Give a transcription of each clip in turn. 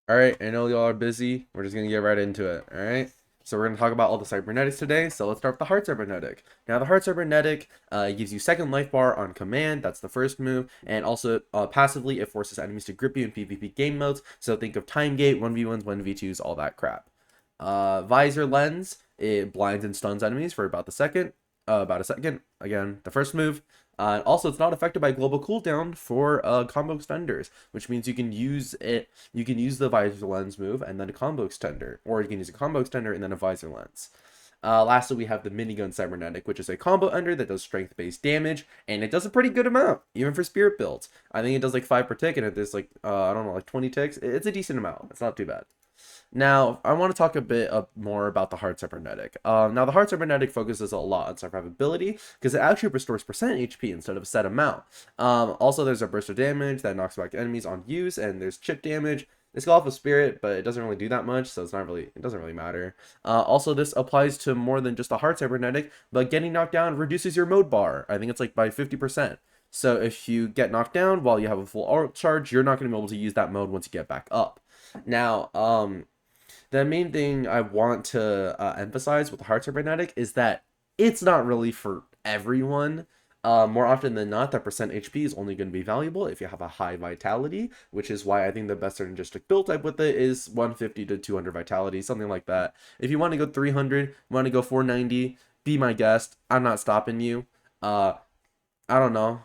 All right, I know y'all are busy. We're just gonna get right into it. All right. So we're gonna talk about all the cybernetics today. So let's start with the heart cybernetic. Now the heart cybernetic gives you second life bar on command. That's the first move, and also passively it forces enemies to grip you in PvP game modes. So think of time gate, 1v1s, 1v2s, all that crap. Visor lens, it blinds and stuns enemies for about a second. Again, the first move. Also, it's not affected by global cooldown for combo extenders, which means you can use it. You can use the visor lens move and then a combo extender, or you can use a combo extender and then a visor lens. Lastly, we have the minigun cybernetic, which is a combo ender that does strength-based damage, and it does a pretty good amount, even for spirit builds. I think it does like 5 per tick, and if there's like I don't know, like 20 ticks, it's a decent amount. It's not too bad. Now, I want to talk a bit more about the heart cybernetic. Now, the heart cybernetic focuses a lot on survivability because it actually restores percent HP instead of a set amount. Also, there's a burst of damage that knocks back enemies on use, and there's chip damage. It's got off of spirit, but it doesn't really do that much, so it doesn't really matter. Also, this applies to more than just the heart cybernetic, but getting knocked down reduces your mode bar. I think it's like by 50%. So if you get knocked down while you have a full art charge, you're not going to be able to use that mode once you get back up. Now, the main thing I want to emphasize with the heart cybernetic is that it's not really for everyone. More often than not, that percent HP is only going to be valuable if you have a high vitality, which is why I think the best synergistic build type with it is 150 to 200 vitality, something like that. If you want to go 300, want to go 490, be my guest. I'm not stopping you. Uh, I don't know.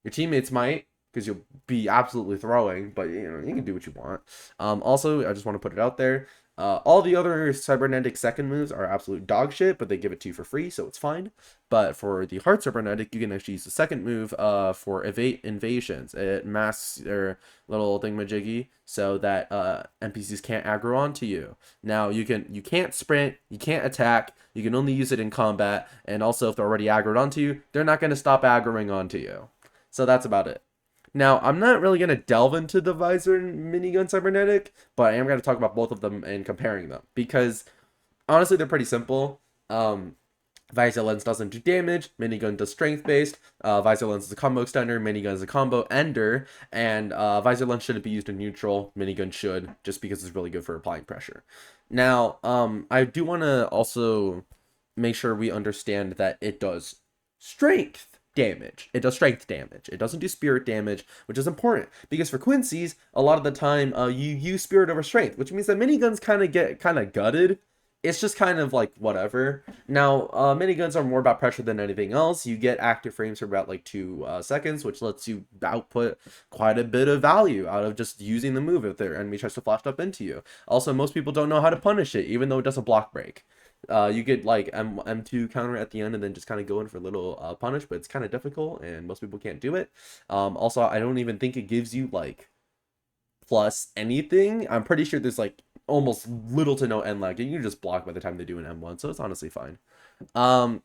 Your teammates might, because you'll be absolutely throwing, but you can do what you want. Also, I just want to put it out there. All the other cybernetic second moves are absolute dog shit, but they give it to you for free, so it's fine. But for the heart cybernetic, you can actually use the second move for evade invasions. It masks their little thingamajiggy so that NPCs can't aggro onto you. Now you can't sprint, you can't attack, you can only use it in combat, and also if they're already aggroed onto you, they're not going to stop aggroing onto you. So that's about it. Now, I'm not really going to delve into the visor and minigun cybernetic, but I am going to talk about both of them and comparing them because honestly, they're pretty simple. Visor lens doesn't do damage, minigun does strength based. Visor lens is a combo extender, minigun is a combo ender, and visor lens shouldn't be used in neutral. Minigun should, just because it's really good for applying pressure. Now, I do want to also make sure we understand that it does strength damage. It does strength damage. It doesn't do spirit damage, which is important because for Quincy's, a lot of the time you use spirit over strength, which means that miniguns get kind of gutted. It's just kind of like whatever. Now, miniguns are more about pressure than anything else. You get active frames for about like 2 seconds, which lets you output quite a bit of value out of just using the move if their enemy tries to flash up into you. Also, most people don't know how to punish it, even though it does a block break. You get like M2 counter at the end and then just kind of go in for a little punish, but it's kind of difficult and most people can't do it. Also, I don't even think it gives you like plus anything. I'm pretty sure there's like almost little to no end lag. You can just block by the time they do an M1, so it's honestly fine. Um,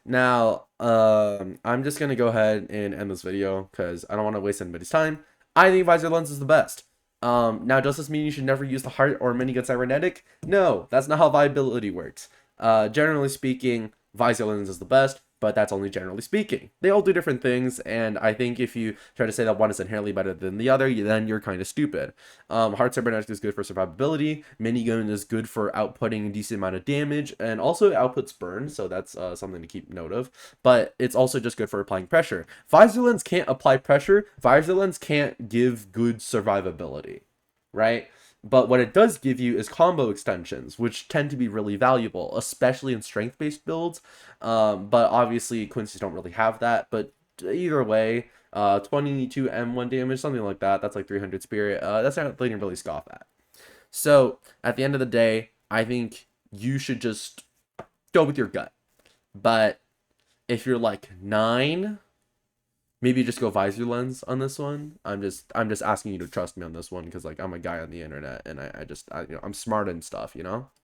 I'm just gonna go ahead and end this video because I don't want to waste anybody's time. I think visor lens is the best. Now, does this mean you should never use the heart or minigun cybernetic? No, that's not how viability works. Generally speaking, visor lens is the best, but that's only generally speaking. They all do different things, and I think if you try to say that one is inherently better than the other, then you're kind of stupid. Heart cybernetic is good for survivability. Minigun is good for outputting a decent amount of damage, and also it outputs burn, so that's something to keep note of. But it's also just good for applying pressure. Visor lens can't apply pressure. Visor lens can't give good survivability, right? But what it does give you is combo extensions, which tend to be really valuable, especially in strength-based builds. But obviously, Quincy's don't really have that. But either way, 22 M1 damage, something like that. That's like 300 spirit. That's not something to really scoff at. So at the end of the day, I think you should just go with your gut. But if you're like 9, maybe just go visor lens on this one. I'm just asking you to trust me on this one because like I'm a guy on the internet and I'm smart and stuff.